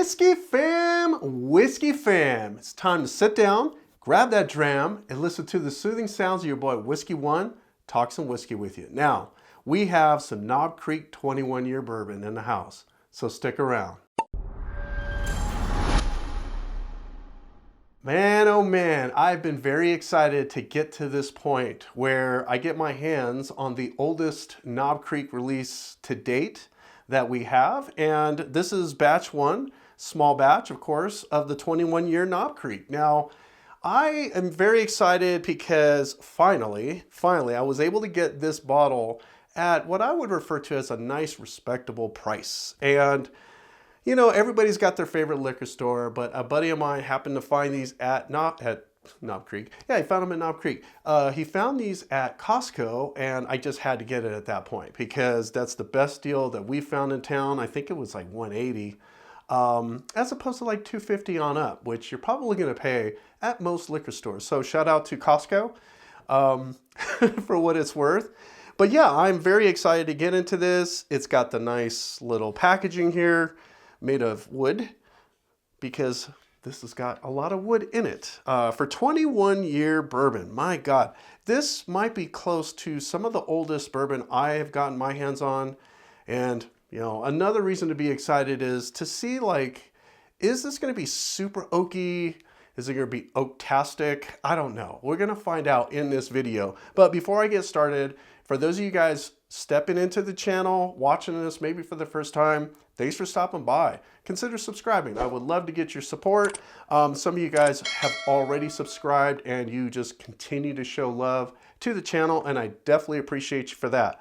Whiskey fam, it's time to sit down, grab that dram, and listen to the soothing sounds of your boy Whiskey One talk some whiskey with you. Now, we have some Knob Creek 21-year bourbon in the house, so stick around. Man, oh man, I've been very excited to get to this point where I get my hands on the oldest Knob Creek release to date that we have, and this is batch one, small batch, of course, of the 21-year Knob Creek. Now, I am very excited because finally, I was able to get this bottle at what I would refer to as a nice, respectable price. And you know, everybody's got their favorite liquor store, but a buddy of mine happened to find these at Knob Creek. Yeah, he found them at Knob Creek. He found these at Costco, and I just had to get it at that point because that's the best deal that we found in town. I think it was like $180, as opposed to like $250 on up, which you're probably going to pay at most liquor stores. So shout out to Costco for what it's worth. But yeah, I'm very excited to get into this. It's got the nice little packaging here, made of wood, because this has got a lot of wood in it. For 21-year bourbon, my God, this might be close to some of the oldest bourbon I have gotten my hands on. And, you know, another reason to be excited is to see, like, is this going to be super oaky? Is it going to be oaktastic? I don't know. We're going to find out in this video. But before I get started, for those of you guys stepping into the channel, watching this maybe for the first time, thanks for stopping by. Consider subscribing. I would love to get your support. Some of you guys have already subscribed and you just continue to show love to the channel, and I definitely appreciate you for that.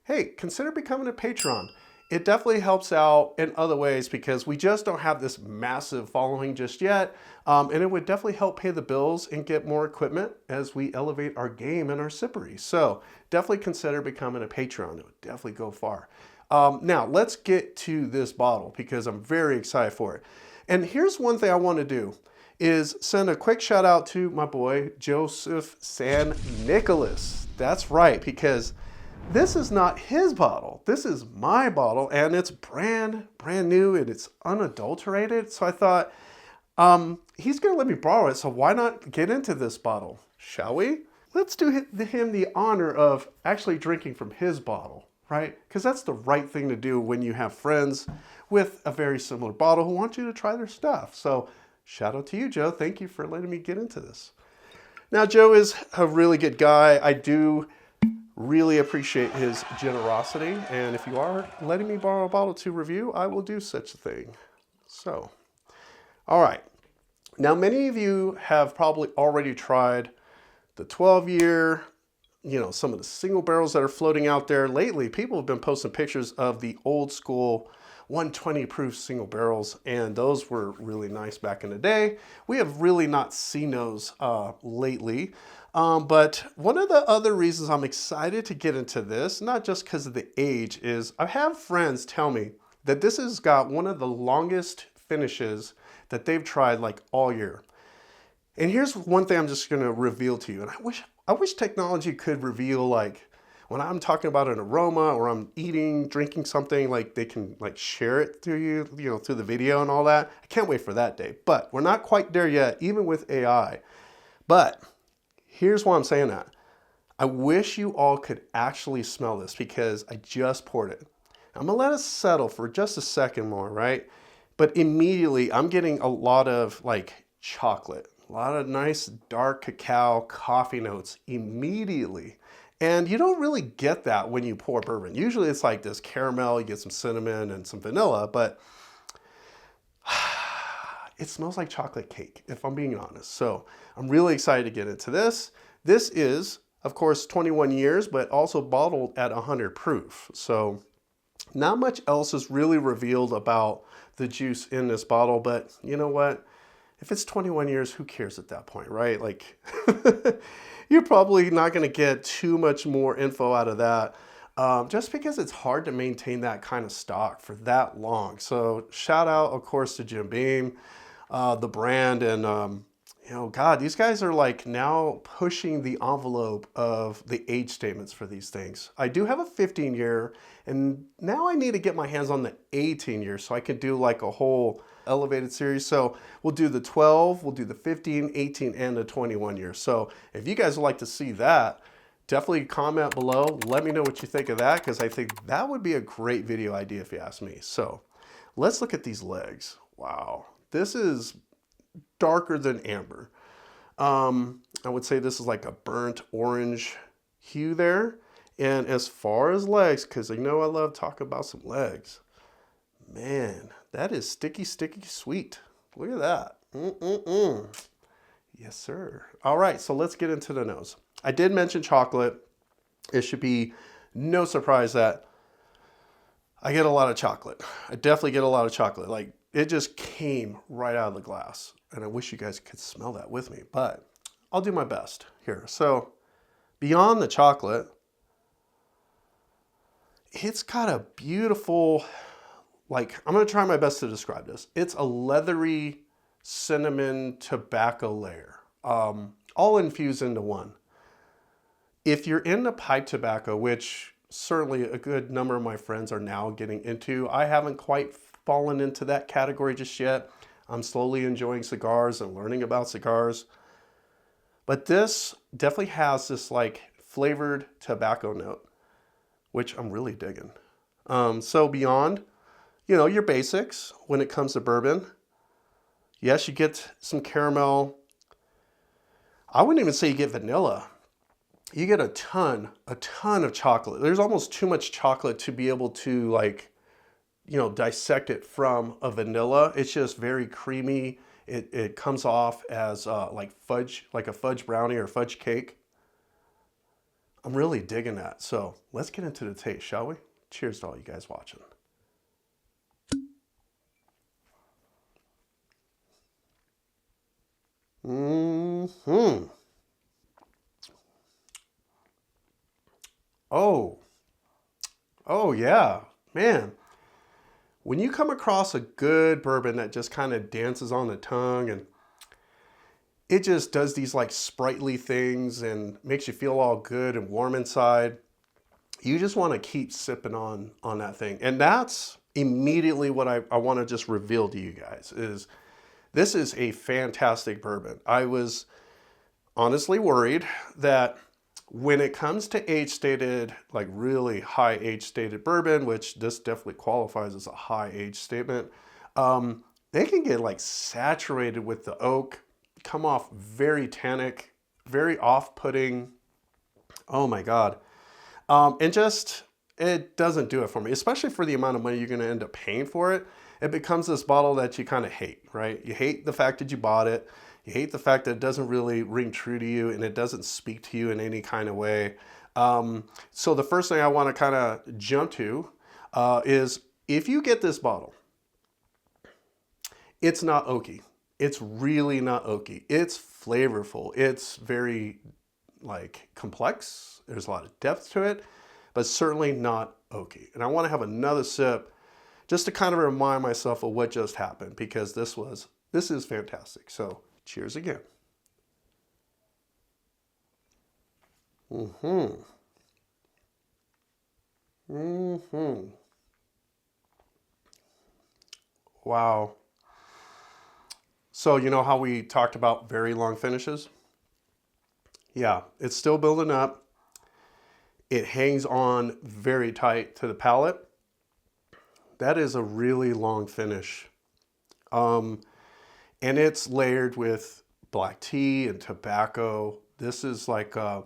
Hey, consider becoming a patron. It definitely helps out in other ways because we just don't have this massive following just yet. And it would definitely help pay the bills and get more equipment as we elevate our game and our sippery. So definitely consider becoming a patron. It would definitely go far. Now let's get to this bottle because I'm very excited for it. And here's one thing I want to do is send a quick shout out to my boy, Joseph San Nicolas. That's right, because this is not his bottle. This is my bottle, and it's brand new, and it's unadulterated. So I thought, he's gonna let me borrow it, so why not get into this bottle, shall we? Let's do him the honor of actually drinking from his bottle, right? Because that's the right thing to do when you have friends with a very similar bottle who want you to try their stuff. So shout out to you, Joe. Thank you for letting me get into this. Now, Joe is a really good guy. I do really appreciate his generosity, and if you are letting me borrow a bottle to review, I will do such a thing. So, all right. Now, many of you have probably already tried the 12-year, you know, some of the single barrels that are floating out there. Lately, people have been posting pictures of the old school 120 proof single barrels, and those were really nice back in the day. We have really not seen those lately. But one of the other reasons I'm excited to get into this, not just because of the age, is I have friends tell me that this has got one of the longest finishes that they've tried like all year. And here's one thing I'm just going to reveal to you. And I wish technology could reveal, like, when I'm talking about an aroma or I'm eating, drinking something, like they can like share it through you know, through the video and all that. I can't wait for that day. But we're not quite there yet, even with AI. But here's why I'm saying that. I wish you all could actually smell this because I just poured it. I'm gonna let it settle for just a second more, right? But immediately I'm getting a lot of like chocolate, a lot of nice dark cacao coffee notes immediately. And you don't really get that when you pour bourbon. Usually it's like this caramel, you get some cinnamon and some vanilla, but it smells like chocolate cake, if I'm being honest. So I'm really excited to get into this. This is, of course, 21 years, but also bottled at 100 proof. So not much else is really revealed about the juice in this bottle, but you know what? If it's 21 years, who cares at that point, right? Like, you're probably not going to get too much more info out of that. Just because it's hard to maintain that kind of stock for that long. So shout out, of course, to Jim Beam, the brand, and you know, God, these guys are like now pushing the envelope of the age statements for these things. I do have a 15-year, and now I need to get my hands on the 18-year so I can do like a whole elevated series. So we'll do the 12, we'll do the 15, 18, and the 21 years. So if you guys would like to see that, definitely comment below. Let me know what you think of that, because I think that would be a great video idea if you ask me. So let's look at these legs. Wow, this is darker than amber. I would say this is like a burnt orange hue there. And as far as legs, because you know I love talking about some legs, man, that is sticky, sticky sweet. Look at that. Yes, sir. All right, so let's get into the nose. I did mention chocolate. It should be no surprise that I get a lot of chocolate. I definitely get a lot of chocolate. Like, it just came right out of the glass. And I wish you guys could smell that with me, but I'll do my best here. So beyond the chocolate, it's got a beautiful, like, I'm gonna try my best to describe this. It's a leathery cinnamon tobacco layer, all infused into one. If you're into pipe tobacco, which certainly a good number of my friends are now getting into, I haven't quite fallen into that category just yet. I'm slowly enjoying cigars and learning about cigars. But this definitely has this like flavored tobacco note, which I'm really digging. So beyond, you know, your basics when it comes to bourbon, yes, you get some caramel. I wouldn't even say you get vanilla. You get a ton of chocolate. There's almost too much chocolate to be able to, like, you know, dissect it from a vanilla. It's just very creamy. It comes off as like fudge, like a fudge brownie or fudge cake. I'm really digging that. So let's get into the taste, shall we? Cheers to all you guys watching. Oh yeah, man. When you come across a good bourbon that just kind of dances on the tongue and it just does these like sprightly things and makes you feel all good and warm inside, you just want to keep sipping on that thing. And that's immediately what I want to just reveal to you guys is this is a fantastic bourbon. I was honestly worried that when it comes to age-stated, like really high age-stated bourbon, which this definitely qualifies as a high age statement, they can get like saturated with the oak, come off very tannic, very off-putting. Oh my God. And just, it doesn't do it for me, especially for the amount of money you're going to end up paying for it. It becomes this bottle that you kind of hate, right? You hate the fact that you bought it. You hate the fact that it doesn't really ring true to you and it doesn't speak to you in any kind of way. So the first thing I want to kind of jump to is if you get this bottle, it's not oaky. It's really not oaky. It's flavorful. It's very like complex. There's a lot of depth to it, but certainly not oaky. And I want to have another sip just to kind of remind myself of what just happened, because this is fantastic. So cheers again. Wow. So you know how we talked about very long finishes? Yeah, it's still building up. It hangs on very tight to the palate. That is a really long finish. And it's layered with black tea and tobacco. This is like a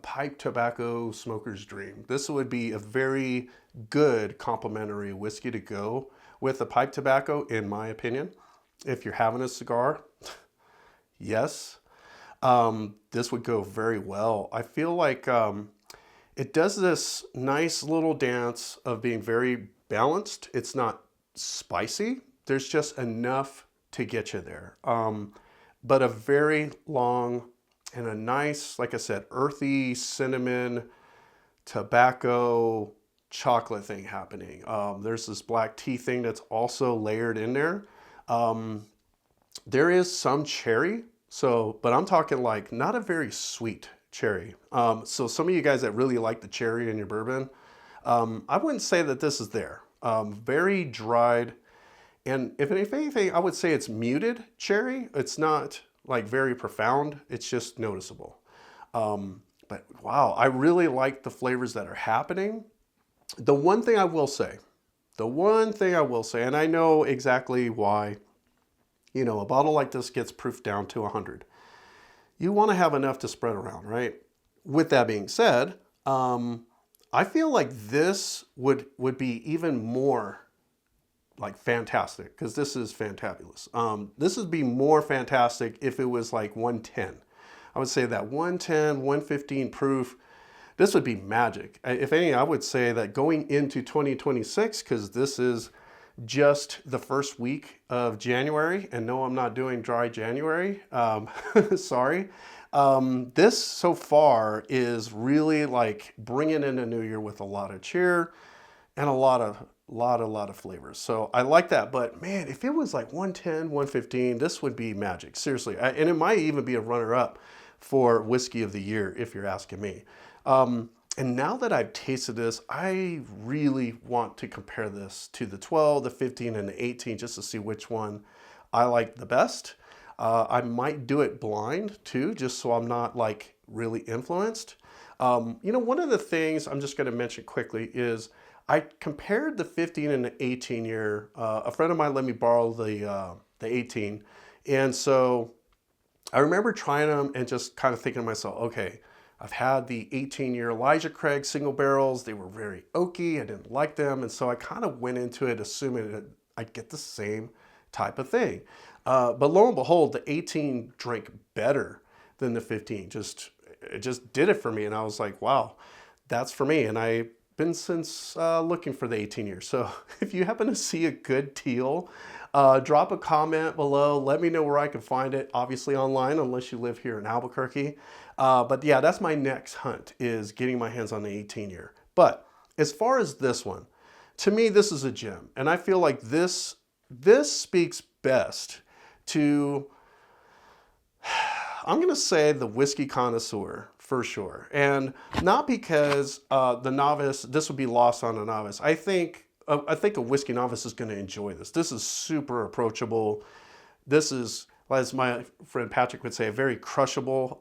pipe tobacco smoker's dream. This would be a very good complementary whiskey to go with the pipe tobacco, in my opinion. If you're having a cigar, yes, this would go very well. I feel like it does this nice little dance of being very balanced. It's not spicy. There's just enough to get you there. But a very long and a nice, like I said, earthy cinnamon, tobacco, chocolate thing happening. There's this black tea thing that's also layered in there. There is some cherry, but I'm talking like not a very sweet cherry. So some of you guys that really like the cherry in your bourbon, I wouldn't say that this is there. Very dried And if anything, I would say it's muted cherry. It's not like very profound. It's just noticeable. But wow, I really like the flavors that are happening. The one thing I will say, and I know exactly why, you know, a bottle like this gets proofed down to 100. You want to have enough to spread around, right? With that being said, I feel like this would be even more like fantastic, because this is fantabulous. This would be more fantastic if it was like 110. I would say that 110, 115 proof, this would be magic. If any, I would say that going into 2026, because this is just the first week of January, and no, I'm not doing dry January, sorry. This so far is really like bringing in a new year with a lot of cheer and a lot of flavors. So I like that, but man, if it was like 110, 115, this would be magic, seriously. And it might even be a runner-up for Whiskey of the Year, if you're asking me. And now that I've tasted this, I really want to compare this to the 12, the 15, and the 18, just to see which one I like the best. I might do it blind too, just so I'm not like really influenced. You know, one of the things I'm just gonna mention quickly is I compared the 15 and the 18 year. A friend of mine let me borrow the 18. And so I remember trying them and just kind of thinking to myself, okay, I've had the 18-year Elijah Craig single barrels. They were very oaky. I didn't like them. And so I kind of went into it assuming that I'd get the same type of thing. But lo and behold, the 18 drank better than the 15. It just did it for me. And I was like, wow, that's for me. And I've been since looking for the 18 years. So if you happen to see a good teal, drop a comment below. Let me know where I can find it, obviously online, unless you live here in Albuquerque. But yeah, that's my next hunt, is getting my hands on the 18 year. But as far as this one, to me, this is a gem. And I feel like this speaks best to, I'm going to say, the whiskey connoisseur for sure. And not because the novice, this would be lost on a novice. I think a whiskey novice is going to enjoy this. This is super approachable. This is, as my friend Patrick would say, very crushable.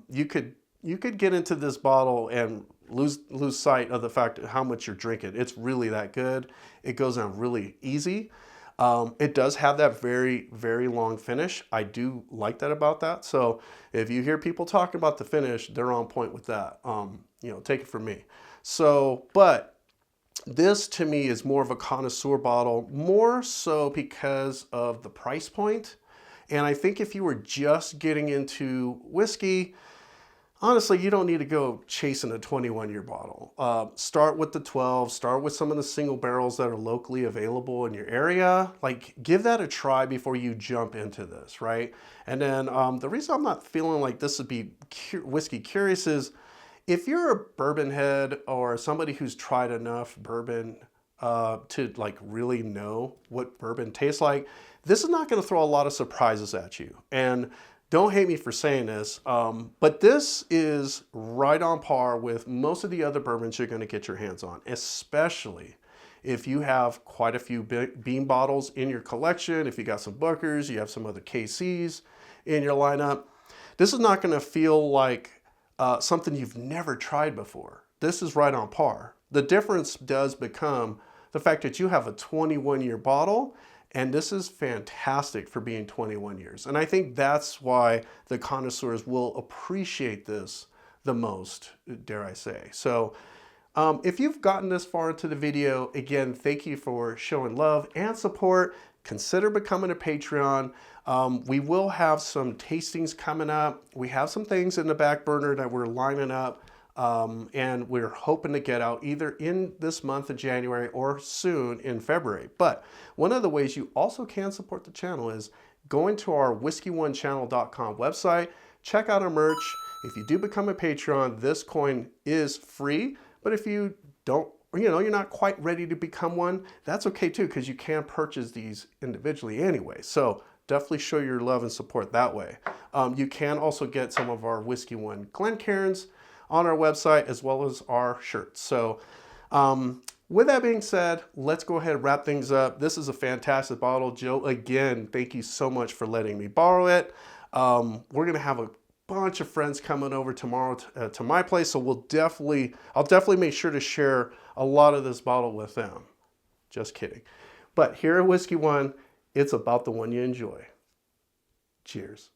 You could get into this bottle and lose sight of the fact of how much you're drinking. It's really that good. It goes down really easy. It does have that very, very long finish. I do like that about that. So if you hear people talking about the finish, they're on point with that. You know, take it from me. So, but this to me is more of a connoisseur bottle, more so because of the price point. And I think if you were just getting into whiskey, honestly, you don't need to go chasing a 21-year bottle. Start with the 12, start with some of the single barrels that are locally available in your area. Like, give that a try before you jump into this, right? And then the reason I'm not feeling like this would be whiskey curious is, if you're a bourbon head or somebody who's tried enough bourbon to like really know what bourbon tastes like, this is not going to throw a lot of surprises at you. And don't hate me for saying this, but this is right on par with most of the other bourbons you're going to get your hands on, especially if you have quite a few beam bottles in your collection. If you got some Bookers, you have some other KCs in your lineup. This is not going to feel like something you've never tried before. This is right on par. The difference does become the fact that you have a 21-year bottle, and this is fantastic for being 21 years. And I think that's why the connoisseurs will appreciate this the most, dare I say. So if you've gotten this far into the video, again, thank you for showing love and support. Consider becoming a Patreon. We will have some tastings coming up. We have some things in the back burner that we're lining up, and we're hoping to get out either in this month of January or soon in February. But one of the ways you also can support the channel is going to our whiskeyonechannel.com website. Check out our merch. If you do become a Patreon, this coin is free. But if you don't, you know, you're not quite ready to become one, that's okay too, because you can purchase these individually anyway. So definitely show your love and support that way. You can also get some of our Whiskey One Glencairns on our website, as well as our shirts. So With that being said, let's go ahead and wrap things up. This is a fantastic bottle. Joe, again, thank you so much for letting me borrow it. We're gonna have a bunch of friends coming over tomorrow to my place, so I'll definitely make sure to share a lot of this bottle with them. Just kidding. But here at Whiskey One, it's about the one you enjoy. Cheers.